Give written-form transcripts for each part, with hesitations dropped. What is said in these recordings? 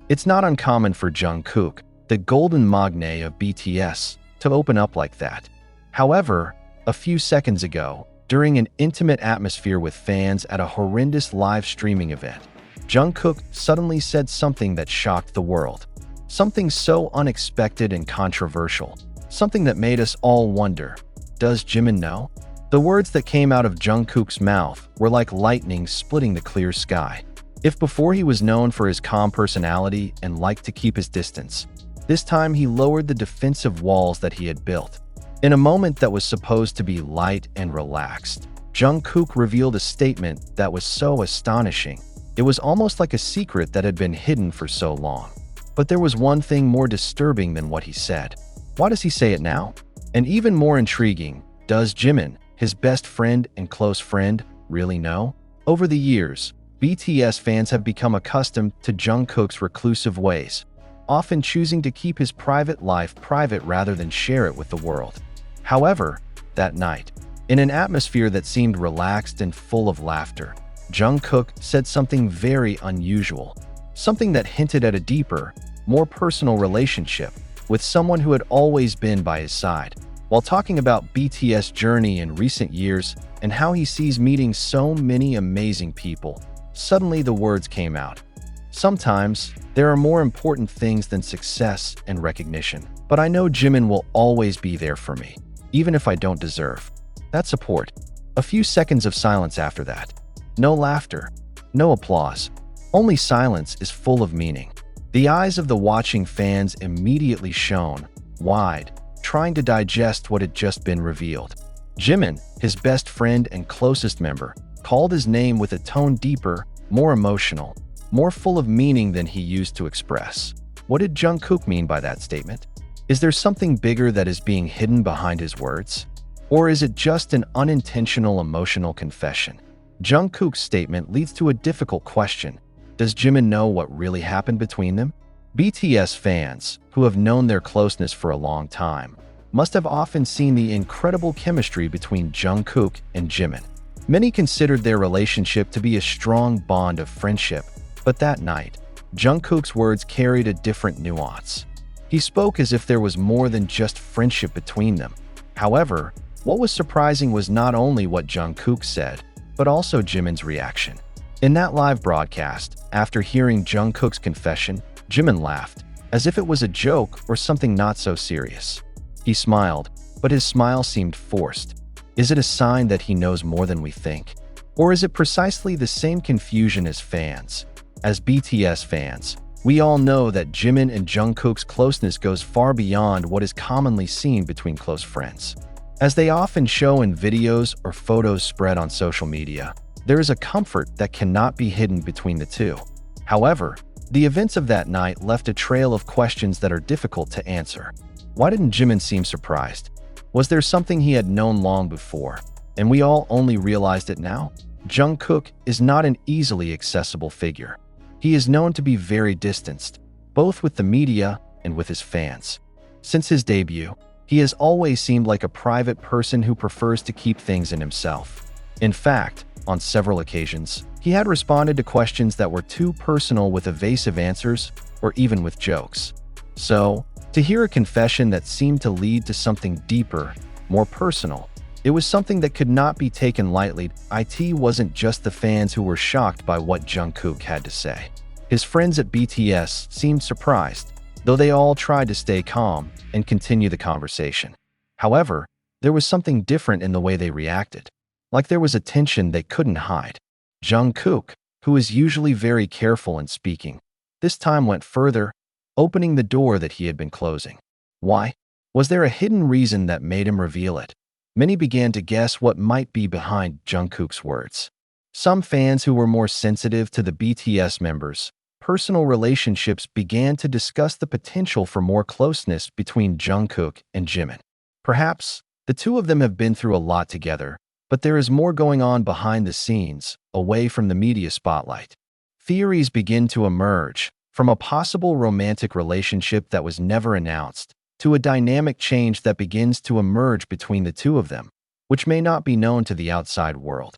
It's not uncommon for Jungkook, the golden magne of BTS, to open up like that. However, a few seconds ago, during an intimate atmosphere with fans at a horrendous live streaming event, Jungkook suddenly said something that shocked the world. Something so unexpected and controversial. Something that made us all wonder, does Jimin know? The words that came out of Jungkook's mouth were like lightning splitting the clear sky. If before he was known for his calm personality and liked to keep his distance, this time he lowered the defensive walls that he had built. In a moment that was supposed to be light and relaxed, Jungkook revealed a statement that was so astonishing. It was almost like a secret that had been hidden for so long. But there was one thing more disturbing than what he said. Why does he say it now? And even more intriguing, does Jimin, his best friend and close friend, really know? Over the years, BTS fans have become accustomed to Jungkook's reclusive ways, often choosing to keep his private life private rather than share it with the world. However, that night, in an atmosphere that seemed relaxed and full of laughter, Jungkook said something very unusual, something that hinted at a deeper, more personal relationship with someone who had always been by his side. While talking about BTS' journey in recent years and how he sees meeting so many amazing people, suddenly the words came out. Sometimes, there are more important things than success and recognition, but I know Jimin will always be there for me, even if I don't deserve that support. A few seconds of silence after that. No laughter, no applause. Only silence is full of meaning. The eyes of the watching fans immediately shone wide, trying to digest what had just been revealed. Jimin, his best friend and closest member, called his name with a tone deeper, more emotional, more full of meaning than he used to express. What did Jungkook mean by that statement? Is there something bigger that is being hidden behind his words? Or is it just an unintentional emotional confession? Jungkook's statement leads to a difficult question. Does Jimin know what really happened between them? BTS fans, who have known their closeness for a long time, must have often seen the incredible chemistry between Jungkook and Jimin. Many considered their relationship to be a strong bond of friendship, but that night, Jungkook's words carried a different nuance. He spoke as if there was more than just friendship between them. However, what was surprising was not only what Jungkook said, but also Jimin's reaction. In that live broadcast, after hearing Jungkook's confession, Jimin laughed, as if it was a joke or something not so serious. He smiled, but his smile seemed forced. Is it a sign that he knows more than we think? Or is it precisely the same confusion as fans? As BTS fans, we all know that Jimin and Jungkook's closeness goes far beyond what is commonly seen between close friends. As they often show in videos or photos spread on social media, there is a comfort that cannot be hidden between the two. However, the events of that night left a trail of questions that are difficult to answer. Why didn't Jimin seem surprised? Was there something he had known long before, and we all only realized it now? Jungkook is not an easily accessible figure. He is known to be very distanced, both with the media and with his fans. Since his debut, he has always seemed like a private person who prefers to keep things in himself. In fact, on several occasions, he had responded to questions that were too personal with evasive answers or even with jokes. So, to hear a confession that seemed to lead to something deeper, more personal, it was something that could not be taken lightly. It wasn't just the fans who were shocked by what Jungkook had to say. His friends at BTS seemed surprised, though they all tried to stay calm and continue the conversation. However, there was something different in the way they reacted. Like there was a tension they couldn't hide. Jungkook, who is usually very careful in speaking, this time went further, opening the door that he had been closing. Why? Was there a hidden reason that made him reveal it? Many began to guess what might be behind Jungkook's words. Some fans who were more sensitive to the BTS members' personal relationships began to discuss the potential for more closeness between Jungkook and Jimin. Perhaps the two of them have been through a lot together, but there is more going on behind the scenes, away from the media spotlight. Theories begin to emerge, from a possible romantic relationship that was never announced, to a dynamic change that begins to emerge between the two of them, which may not be known to the outside world.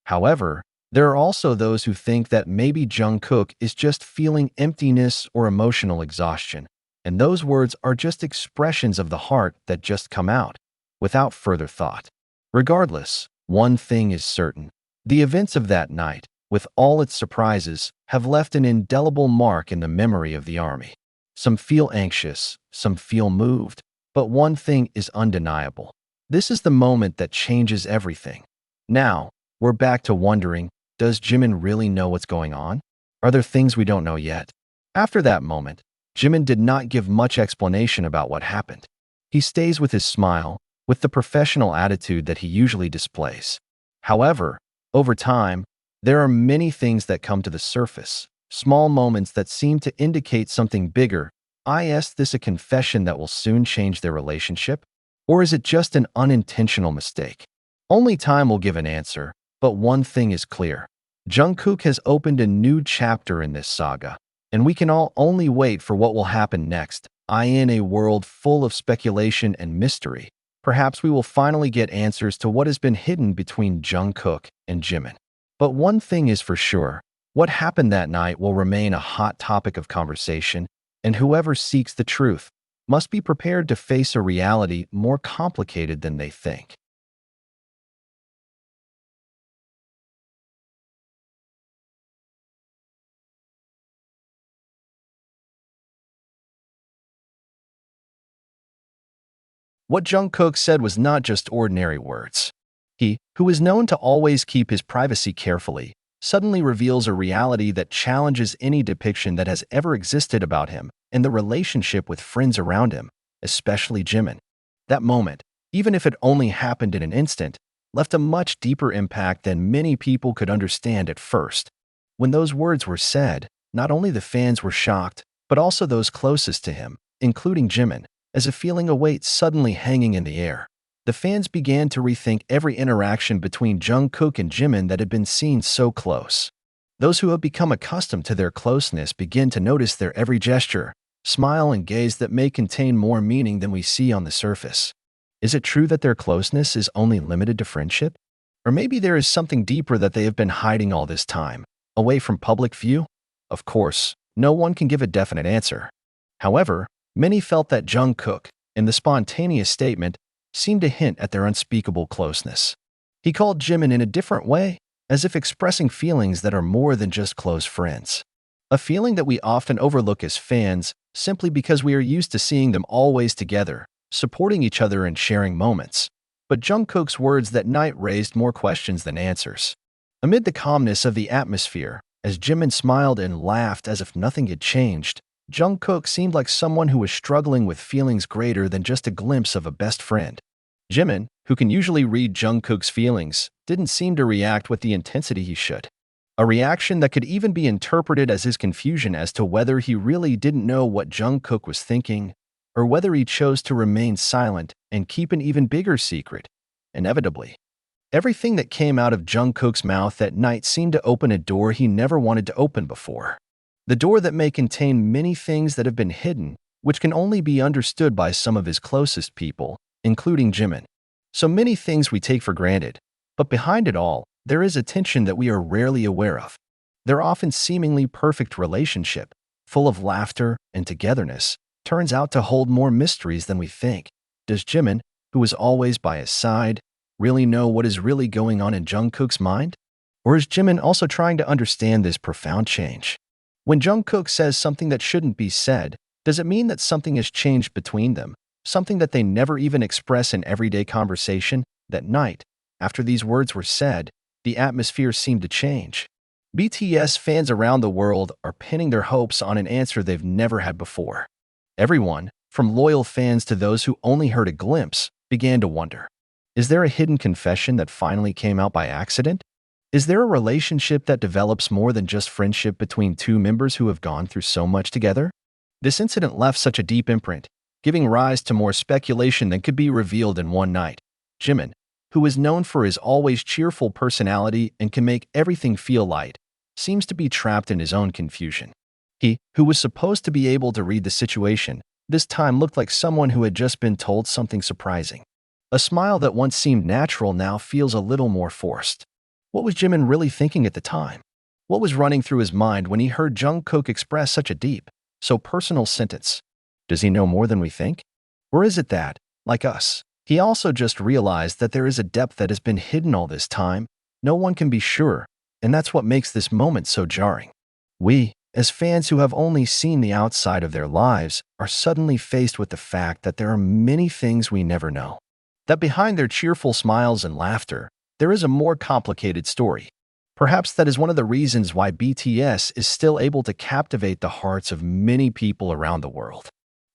However, There are also those who think that maybe Jungkook is just feeling emptiness or emotional exhaustion, and those words are just expressions of the heart that just come out, without further thought. Regardless, one thing is certain. The events of that night, with all its surprises, have left an indelible mark in the memory of the army. Some feel anxious, some feel moved, but one thing is undeniable. This is the moment that changes everything. Now, we're back to wondering, does Jimin really know what's going on? Are there things we don't know yet? After that moment, Jimin did not give much explanation about what happened. He stays with his smile, with the professional attitude that he usually displays. However, over time, there are many things that come to the surface, small moments that seem to indicate something bigger. Is this a confession that will soon change their relationship? Or is it just an unintentional mistake? Only time will give an answer, but one thing is clear. Jungkook has opened a new chapter in this saga, and we can all only wait for what will happen next. In a world full of speculation and mystery, perhaps we will finally get answers to what has been hidden between Jungkook and Jimin. But one thing is for sure, what happened that night will remain a hot topic of conversation, and whoever seeks the truth must be prepared to face a reality more complicated than they think. What Jungkook said was not just ordinary words. He, who is known to always keep his privacy carefully, suddenly reveals a reality that challenges any depiction that has ever existed about him and the relationship with friends around him, especially Jimin. That moment, even if it only happened in an instant, left a much deeper impact than many people could understand at first. When those words were said, not only the fans were shocked, but also those closest to him, including Jimin, as a feeling of weight suddenly hanging in the air. The fans began to rethink every interaction between Jungkook and Jimin that had been seen so close. Those who have become accustomed to their closeness begin to notice their every gesture, smile, and gaze that may contain more meaning than we see on the surface. Is it true that their closeness is only limited to friendship? Or maybe there is something deeper that they have been hiding all this time, away from public view? Of course, no one can give a definite answer. However, many felt that Jungkook, in the spontaneous statement, seemed to hint at their unspeakable closeness. He called Jimin in a different way, as if expressing feelings that are more than just close friends. A feeling that we often overlook as fans simply because we are used to seeing them always together, supporting each other and sharing moments. But Jungkook's words that night raised more questions than answers. Amid the calmness of the atmosphere, as Jimin smiled and laughed as if nothing had changed, Jungkook seemed like someone who was struggling with feelings greater than just a glimpse of a best friend. Jimin, who can usually read Jungkook's feelings, didn't seem to react with the intensity he should. A reaction that could even be interpreted as his confusion as to whether he really didn't know what Jungkook was thinking, or whether he chose to remain silent and keep an even bigger secret. Inevitably, everything that came out of Jungkook's mouth that night seemed to open a door he never wanted to open before. The door that may contain many things that have been hidden, which can only be understood by some of his closest people, including Jimin. So many things we take for granted, but behind it all, there is a tension that we are rarely aware of. Their often seemingly perfect relationship, full of laughter and togetherness, turns out to hold more mysteries than we think. Does Jimin, who is always by his side, really know what is really going on in Jungkook's mind? Or is Jimin also trying to understand this profound change? When Jungkook says something that shouldn't be said, does it mean that something has changed between them, something that they never even express in everyday conversation? That night, after these words were said, the atmosphere seemed to change. BTS fans around the world are pinning their hopes on an answer they've never had before. Everyone, from loyal fans to those who only heard a glimpse, began to wonder. Is there a hidden confession that finally came out by accident? Is there a relationship that develops more than just friendship between two members who have gone through so much together? This incident left such a deep imprint, giving rise to more speculation than could be revealed in one night. Jimin, who is known for his always cheerful personality and can make everything feel light, seems to be trapped in his own confusion. He, who was supposed to be able to read the situation, this time looked like someone who had just been told something surprising. A smile that once seemed natural now feels a little more forced. What was Jimin really thinking at the time? What was running through his mind when he heard Jungkook express such a deep, so personal sentence? Does he know more than we think? Or is it that, like us, he also just realized that there is a depth that has been hidden all this time? No one can be sure, and that's what makes this moment so jarring. We, as fans who have only seen the outside of their lives, are suddenly faced with the fact that there are many things we never know. That behind their cheerful smiles and laughter, there is a more complicated story. Perhaps that is one of the reasons why BTS is still able to captivate the hearts of many people around the world.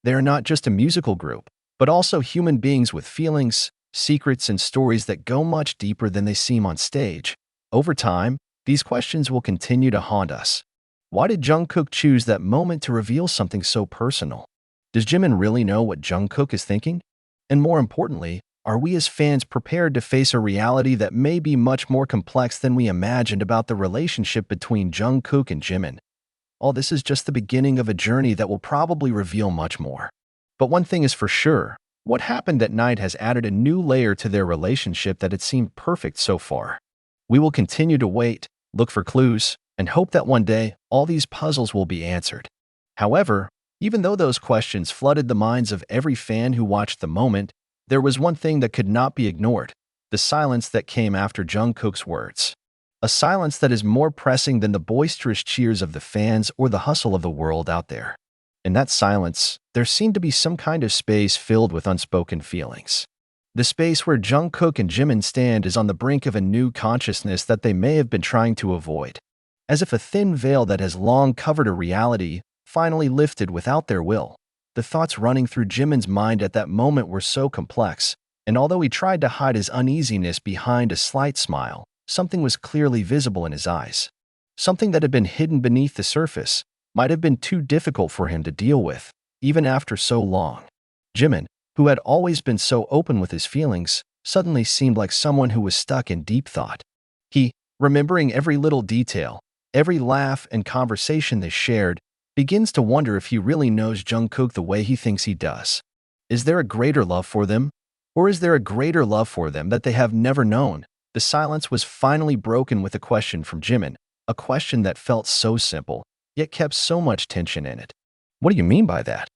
They are not just a musical group, but also human beings with feelings, secrets, and stories that go much deeper than they seem on stage. Over time, these questions will continue to haunt us. Why did Jungkook choose that moment to reveal something so personal? Does Jimin really know what Jungkook is thinking? And more importantly, are we as fans prepared to face a reality that may be much more complex than we imagined about the relationship between Jungkook and Jimin? All this is just the beginning of a journey that will probably reveal much more. But one thing is for sure, what happened that night has added a new layer to their relationship that had seemed perfect so far. We will continue to wait, look for clues, and hope that one day all these puzzles will be answered. However, even though those questions flooded the minds of every fan who watched the moment, there was one thing that could not be ignored: the silence that came after Jungkook's words. A silence that is more pressing than the boisterous cheers of the fans or the hustle of the world out there. In that silence, there seemed to be some kind of space filled with unspoken feelings. The space where Jungkook and Jimin stand is on the brink of a new consciousness that they may have been trying to avoid. As if a thin veil that has long covered a reality finally lifted without their will. The thoughts running through Jimin's mind at that moment were so complex, and although he tried to hide his uneasiness behind a slight smile, something was clearly visible in his eyes. Something that had been hidden beneath the surface might have been too difficult for him to deal with, even after so long. Jimin, who had always been so open with his feelings, suddenly seemed like someone who was stuck in deep thought. He, remembering every little detail, every laugh and conversation they shared, begins to wonder if he really knows Jungkook the way he thinks he does. Is there a greater love for them? Or is there a greater love for them that they have never known? The silence was finally broken with a question from Jimin, a question that felt so simple, yet kept so much tension in it. "What do you mean by that?"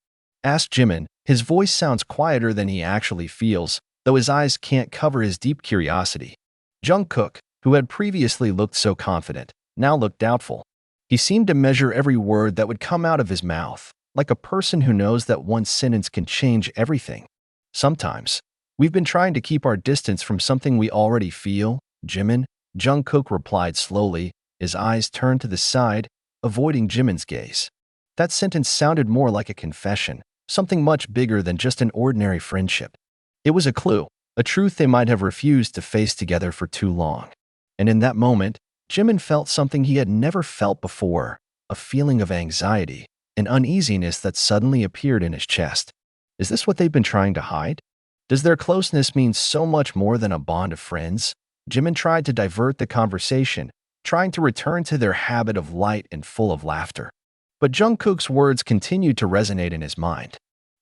asked Jimin. His voice sounds quieter than he actually feels, though his eyes can't cover his deep curiosity. Jungkook, who had previously looked so confident, now looked doubtful. He seemed to measure every word that would come out of his mouth, like a person who knows that one sentence can change everything. "Sometimes, we've been trying to keep our distance from something we already feel, Jimin," Jungkook replied slowly, his eyes turned to the side, avoiding Jimin's gaze. That sentence sounded more like a confession, something much bigger than just an ordinary friendship. It was a clue, a truth they might have refused to face together for too long. And in that moment, Jimin felt something he had never felt before, a feeling of anxiety, an uneasiness that suddenly appeared in his chest. Is this what they've been trying to hide? Does their closeness mean so much more than a bond of friends? Jimin tried to divert the conversation, trying to return to their habit of light and full of laughter. But Jungkook's words continued to resonate in his mind.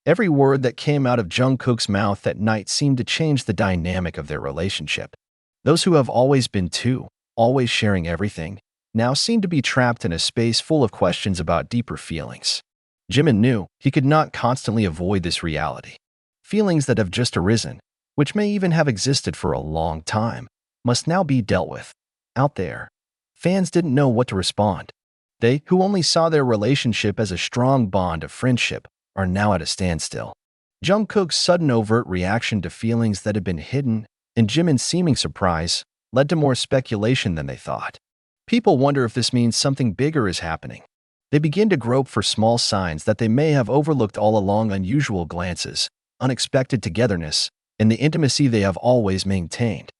Every word that came out of Jungkook's mouth that night seemed to change the dynamic of their relationship. Those who have always been two, always sharing everything, now seemed to be trapped in a space full of questions about deeper feelings. Jimin knew he could not constantly avoid this reality. Feelings that have just arisen, which may even have existed for a long time, must now be dealt with. Out there, fans didn't know what to respond. They, who only saw their relationship as a strong bond of friendship, are now at a standstill. Jungkook's sudden overt reaction to feelings that had been hidden, and Jimin's seeming surprise, led to more speculation than they thought. People wonder if this means something bigger is happening. They begin to grope for small signs that they may have overlooked all along: unusual glances, unexpected togetherness, and the intimacy they have always maintained.